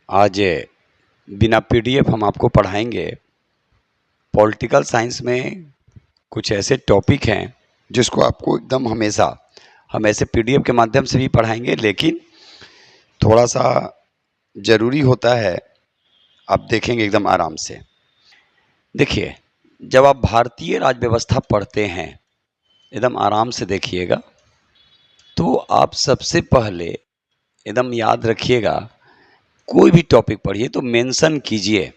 आज बिना पीडीएफ हम आपको पढ़ाएंगे। पॉलिटिकल साइंस में कुछ ऐसे टॉपिक हैं जिसको आपको एकदम हमेशा हम ऐसे पीडीएफ के माध्यम से भी पढ़ाएंगे, लेकिन थोड़ा सा ज़रूरी होता है। आप देखेंगे एकदम आराम से। देखिए, जब आप भारतीय राज्य व्यवस्था पढ़ते हैं, एकदम आराम से देखिएगा, तो आप सबसे पहले एकदम याद रखिएगा, कोई भी टॉपिक पढ़िए तो मेंशन कीजिए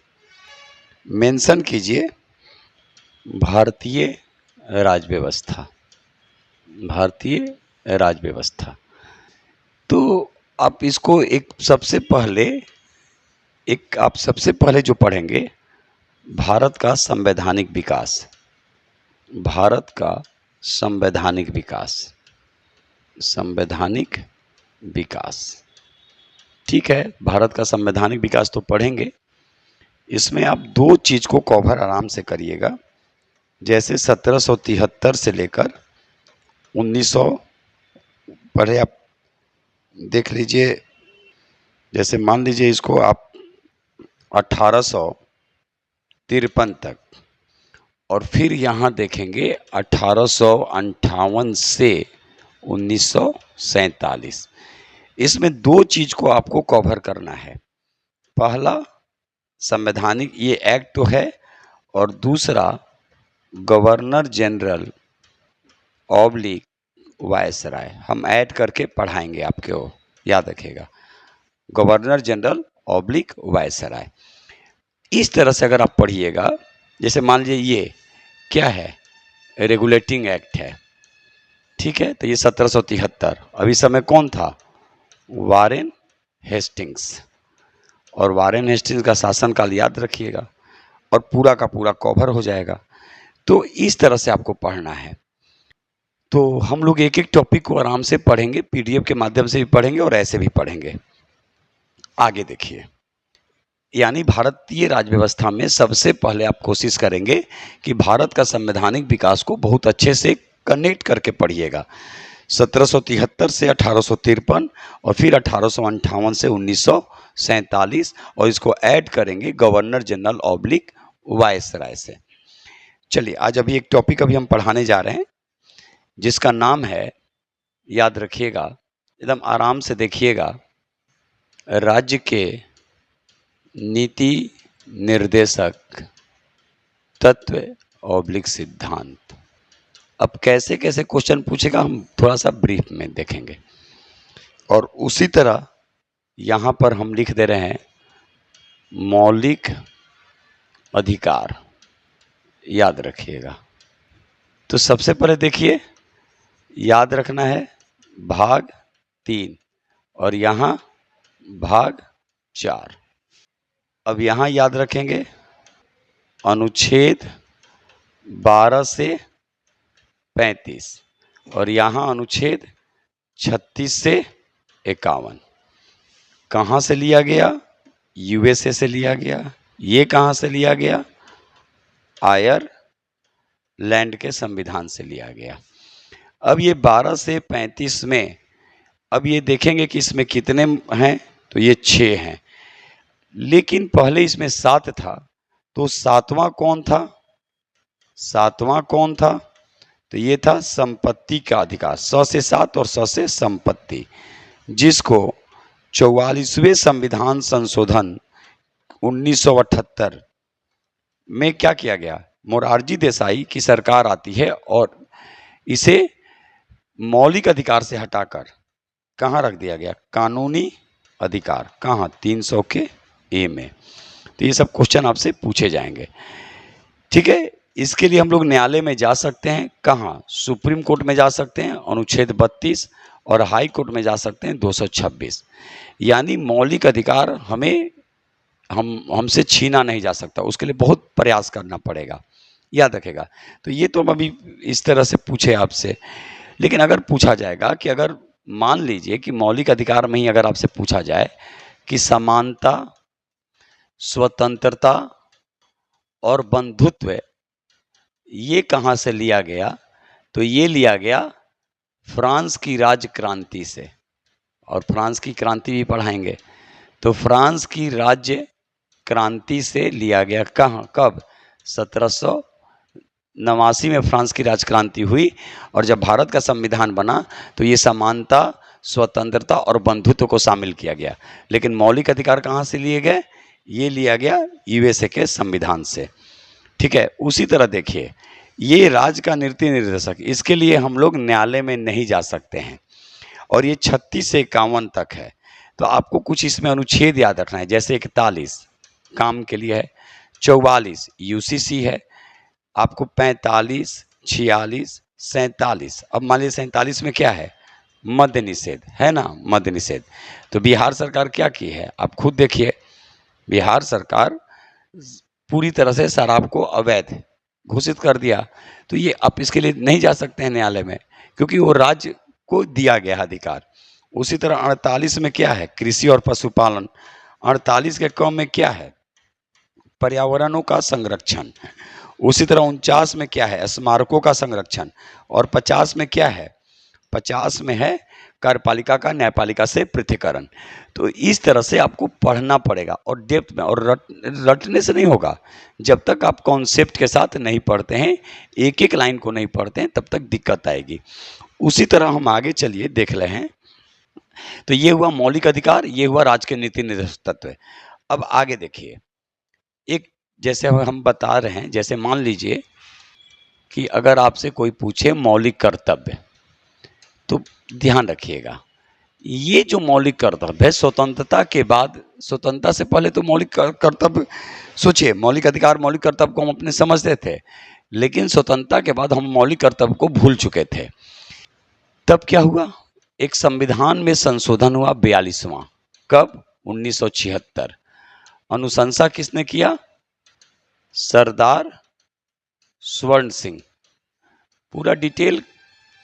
भारतीय राज्य व्यवस्था। भारतीय राज्य व्यवस्था, तो आप इसको आप सबसे पहले जो पढ़ेंगे, भारत का संवैधानिक विकास। भारत का संवैधानिक विकास, ठीक है। भारत का संवैधानिक विकास तो पढ़ेंगे। इसमें आप दो चीज़ को कवर आराम से करिएगा। जैसे 1773 से लेकर 1900 पढ़े, आप देख लीजिए। जैसे मान लीजिए इसको आप 1853 तक, और फिर यहाँ देखेंगे 1858 से 1947। इसमें दो चीज को आपको कवर करना है। पहला संवैधानिक ये एक्ट तो है, और दूसरा गवर्नर जनरल ऑब्लिक वायसराय। हम ऐड करके पढ़ाएंगे आपको, याद रखिएगा, गवर्नर जनरल ऑब्लिक वायसराय। इस तरह से अगर आप पढ़िएगा, जैसे मान लीजिए ये क्या है, रेगुलेटिंग एक्ट है, ठीक है। तो ये 1773। अभी समय कौन था, वारेन हेस्टिंग्स। और वारेन हेस्टिंग्स का शासनकाल याद रखिएगा, और पूरा का पूरा कवर हो जाएगा। तो इस तरह से आपको पढ़ना है। तो हम लोग एक एक टॉपिक को आराम से पढ़ेंगे, पीडीएफ के माध्यम से भी पढ़ेंगे और ऐसे भी पढ़ेंगे। आगे देखिए, यानी भारतीय राज्य व्यवस्था में सबसे पहले आप कोशिश करेंगे कि भारत का संवैधानिक विकास को बहुत अच्छे से कनेक्ट करके पढ़िएगा। 1773 से 1853, और फिर 1858 से 1947, और इसको ऐड करेंगे गवर्नर जनरल ऑब्लिक वायसराय से। चलिए, आज अभी एक टॉपिक अभी हम पढ़ाने जा रहे हैं जिसका नाम है, याद रखिएगा, एकदम आराम से देखिएगा, राज्य के नीति निर्देशक तत्व ऑब्लिक सिद्धांत। अब कैसे कैसे क्वेश्चन पूछेगा हम थोड़ा सा ब्रीफ में देखेंगे। और उसी तरह यहाँ पर हम लिख दे रहे हैं मौलिक अधिकार, याद रखिएगा। तो सबसे पहले देखिए, याद रखना है भाग 3 और यहाँ भाग 4। अब यहाँ याद रखेंगे अनुच्छेद 12 से 35, और यहाँ अनुच्छेद 36 से 51। कहाँ से लिया गया, यूएसए से लिया गया। ये कहाँ से लिया गया, आयरलैंड के संविधान से लिया गया। अब ये 12 से 35 में, अब ये देखेंगे कि इसमें कितने हैं, तो ये 6 हैं। लेकिन पहले इसमें 7 था, तो सातवां कौन था, तो ये था संपत्ति का अधिकार। 100 से 7 और 100 से संपत्ति, जिसको 44वें संविधान संशोधन 1978 में क्या किया गया, मोरारजी देसाई की सरकार आती है और इसे मौलिक अधिकार से हटाकर कहाँ रख दिया गया, कानूनी अधिकार। कहाँ, 300 के ए में। तो ये सब क्वेश्चन आपसे पूछे जाएंगे, ठीक है। इसके लिए हम लोग न्यायालय में जा सकते हैं। कहाँ, सुप्रीम कोर्ट में जा सकते हैं, अनुच्छेद 32, और हाई कोर्ट में जा सकते हैं 226। यानी मौलिक अधिकार हमसे छीना नहीं जा सकता, उसके लिए बहुत प्रयास करना पड़ेगा, याद रखेगा। तो ये तो हम अभी इस तरह से पूछे आपसे। लेकिन अगर पूछा जाएगा कि अगर मान लीजिए कि मौलिक अधिकार में ही अगर आपसे पूछा जाए कि समानता, स्वतंत्रता और बंधुत्व ये कहाँ से लिया गया, तो ये लिया गया फ्रांस की राज क्रांति से। और फ्रांस की क्रांति भी पढ़ाएंगे। तो फ्रांस की राज्य क्रांति से लिया गया। कहाँ, कब? 1789 में फ्रांस की राजक्रांति हुई और जब भारत का संविधान बना तो ये समानता, स्वतंत्रता और बंधुत्व को शामिल किया गया। लेकिन मौलिक अधिकार कहाँ से लिए गए? ये लिया गया यूएसए के संविधान से। ठीक है। उसी तरह देखिए, ये राज्य का नीति निर्देशक, इसके लिए हम लोग न्यायालय में नहीं जा सकते हैं और ये 36 से 51 तक है। तो आपको कुछ इसमें अनुच्छेद याद रखना है, जैसे 41 काम के लिए है, 44 यूसीसी है, आपको 45, 46, 47। अब मान लीजिए 47 में क्या है? मद्य निषेध है ना, मद्य निषेध। तो बिहार सरकार क्या की है, आप खुद देखिए, बिहार सरकार पूरी तरह से शराब को अवैध घोषित कर दिया। तो ये आप इसके लिए नहीं जा सकते हैं न्यायालय में, क्योंकि वो राज्य को दिया गया अधिकार। उसी तरह 48 में क्या है? कृषि और पशुपालन। 48 के क्रम में क्या है? पर्यावरणों का संरक्षण। उसी तरह 49 में क्या है? स्मारकों का संरक्षण। और 50 में क्या है? 50 में है कार्यपालिका का न्यायपालिका से पृथक्करण। तो इस तरह से आपको पढ़ना पड़ेगा और डेप्थ में, और रटने से नहीं होगा। जब तक आप कॉन्सेप्ट के साथ नहीं पढ़ते हैं, एक एक लाइन को नहीं पढ़ते हैं, तब तक दिक्कत आएगी। उसी तरह हम आगे चलिए देख रहे हैं। तो ये हुआ मौलिक अधिकार, ये हुआ राज्य के नीति निर्देशक तत्व। अब आगे देखिए, एक जैसे हम बता रहे हैं, जैसे मान लीजिए कि अगर आपसे कोई पूछे मौलिक कर्तव्य, तो ध्यान रखिएगा, ये जो मौलिक कर्तव्य है स्वतंत्रता के बाद, स्वतंत्रता से पहले तो मौलिक कर्तव्य, सोचिए, मौलिक अधिकार मौलिक कर्तव्य को हम अपने समझते थे, लेकिन स्वतंत्रता के बाद हम मौलिक कर्तव्य को भूल चुके थे। तब क्या हुआ? एक संविधान में संशोधन हुआ 42वां। कब? 1976। अनुशंसा किसने किया? सरदार स्वर्ण सिंह। पूरा डिटेल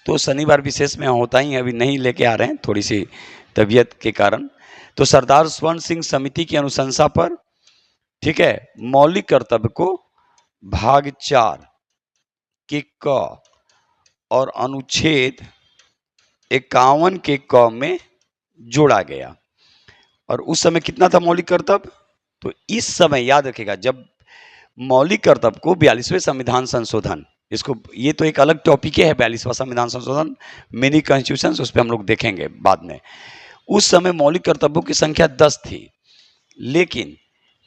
तो शनिवार विशेष में होता ही है, अभी नहीं लेके आ रहे हैं, थोड़ी सी तबीयत के कारण। तो सरदार स्वर्ण सिंह समिति की अनुशंसा पर, ठीक है, मौलिक कर्तव्य को भाग 4 के क और अनुच्छेद 51 के क में जोड़ा गया। और उस समय कितना था मौलिक कर्तव्य? तो इस समय याद रखिएगा, जब मौलिक कर्तव्य को 42वें संविधान संशोधन, इसको, ये तो एक अलग टॉपिक है, 42वां संविधान संशोधन, मिनी कॉन्स्टिट्यूशन, उस पर हम लोग देखेंगे बाद में। उस समय मौलिक कर्तव्यों की संख्या 10 थी, लेकिन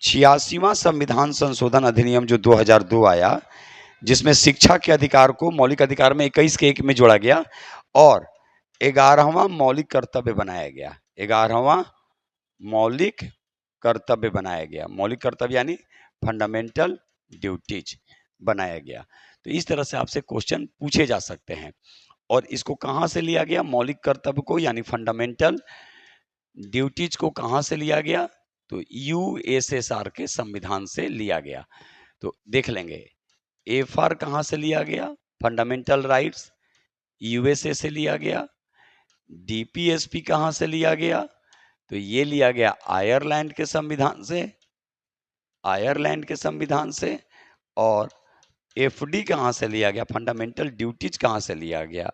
86वां संविधान संशोधन अधिनियम जो 2002 आया, जिसमें शिक्षा के अधिकार को मौलिक अधिकार में 21 के 1 में जोड़ा गया और 11वां मौलिक कर्तव्य बनाया गया। 11वां मौलिक कर्तव्य बनाया गया, मौलिक कर्तव्य यानी फंडामेंटल ड्यूटीज बनाया गया। तो इस तरह से आपसे क्वेश्चन पूछे जा सकते हैं। और इसको कहाँ से लिया गया? मौलिक कर्तव्य को यानी फंडामेंटल ड्यूटीज को कहाँ से लिया गया? तो यूएसएसआर के संविधान से लिया गया। तो देख लेंगे, एफआर कहाँ से लिया गया? फंडामेंटल राइट्स, यूएसए से लिया गया। डीपीएसपी कहाँ से लिया गया? तो ये लिया गया आयरलैंड के संविधान से, आयरलैंड के संविधान से। और एफडी कहाँ से लिया गया? फंडामेंटल ड्यूटीज कहाँ से लिया गया?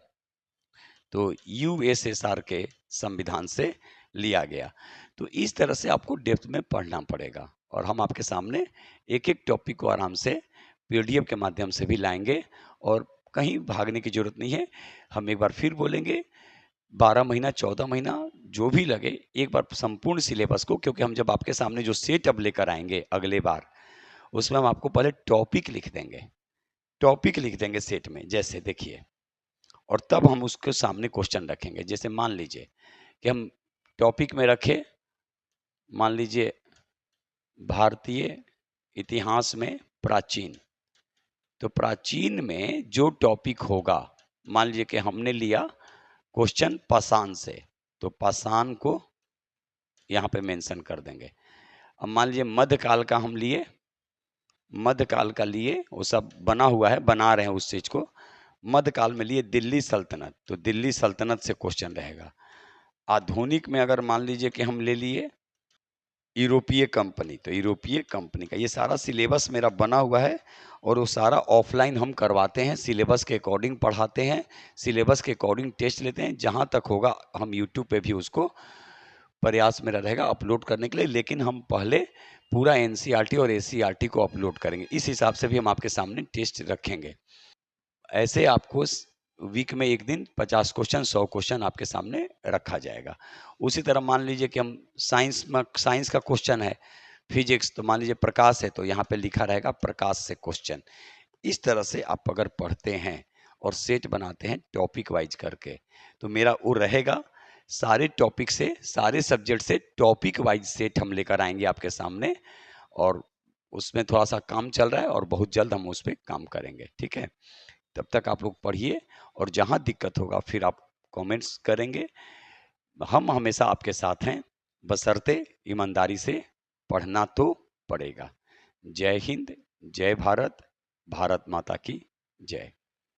तो यूएसएसआर के संविधान से लिया गया। तो इस तरह से आपको डेप्थ में पढ़ना पड़ेगा और हम आपके सामने एक एक टॉपिक को आराम से पीडीएफ के माध्यम से भी लाएंगे और कहीं भागने की जरूरत नहीं है। हम एक बार फिर बोलेंगे, 12 महीना 14 महीना जो भी लगे, एक बार संपूर्ण सिलेबस को, क्योंकि हम जब आपके सामने जो सेट अब लेकर आएंगे अगले बार, उसमें हम आपको पहले टॉपिक लिख देंगे, टॉपिक लिख देंगे सेट में, जैसे देखिए, और तब हम उसके सामने क्वेश्चन रखेंगे। जैसे मान लीजिए कि हम टॉपिक में रखे, मान लीजिए भारतीय इतिहास में प्राचीन, तो प्राचीन में जो टॉपिक होगा, मान लीजिए कि हमने लिया क्वेश्चन पाषाण से, तो पाषाण को यहाँ पे मेंशन कर देंगे। अब मान लीजिए मध्यकाल का हम लिए, मध्यकाल का लिए, वो सब बना हुआ है, बना रहे हैं उस चीज को। मध्यकाल में लिए दिल्ली सल्तनत, तो दिल्ली सल्तनत से क्वेश्चन रहेगा। आधुनिक में अगर मान लीजिए कि हम ले लिए यूरोपीय कंपनी, तो यूरोपीय कंपनी का ये सारा सिलेबस मेरा बना हुआ है और वो सारा ऑफलाइन हम करवाते हैं, सिलेबस के अकॉर्डिंग पढ़ाते हैं, सिलेबस के अकॉर्डिंग टेस्ट लेते हैं। जहाँ तक होगा हम यूट्यूब पे भी उसको प्रयास मेरा रहेगा अपलोड करने के लिए, लेकिन हम पहले पूरा एनसीईआरटी और एससीईआरटी को अपलोड करेंगे। इस हिसाब से भी हम आपके सामने टेस्ट रखेंगे। ऐसे आपको वीक में एक दिन 50 क्वेश्चन 100 क्वेश्चन आपके सामने रखा जाएगा। उसी तरह मान लीजिए कि हम साइंस का क्वेश्चन है, फिजिक्स, तो मान लीजिए प्रकाश है तो यहाँ पे लिखा रहेगा प्रकाश से क्वेश्चन। इस तरह से आप अगर पढ़ते हैं और सेट बनाते हैं टॉपिक वाइज करके, तो मेरा वो रहेगा सारे टॉपिक से, सारे सब्जेक्ट से टॉपिक वाइज सेट हम लेकर आएंगे आपके सामने, और उसमें थोड़ा सा काम चल रहा है और बहुत जल्द हम उस पर काम करेंगे। ठीक है, तब तक आप लोग पढ़िए, और जहाँ दिक्कत होगा फिर आप कमेंट्स करेंगे। हम हमेशा आपके साथ हैं, बशर्ते ईमानदारी से पढ़ना तो पड़ेगा। जय हिंद, जय भारत, भारत माता की जय।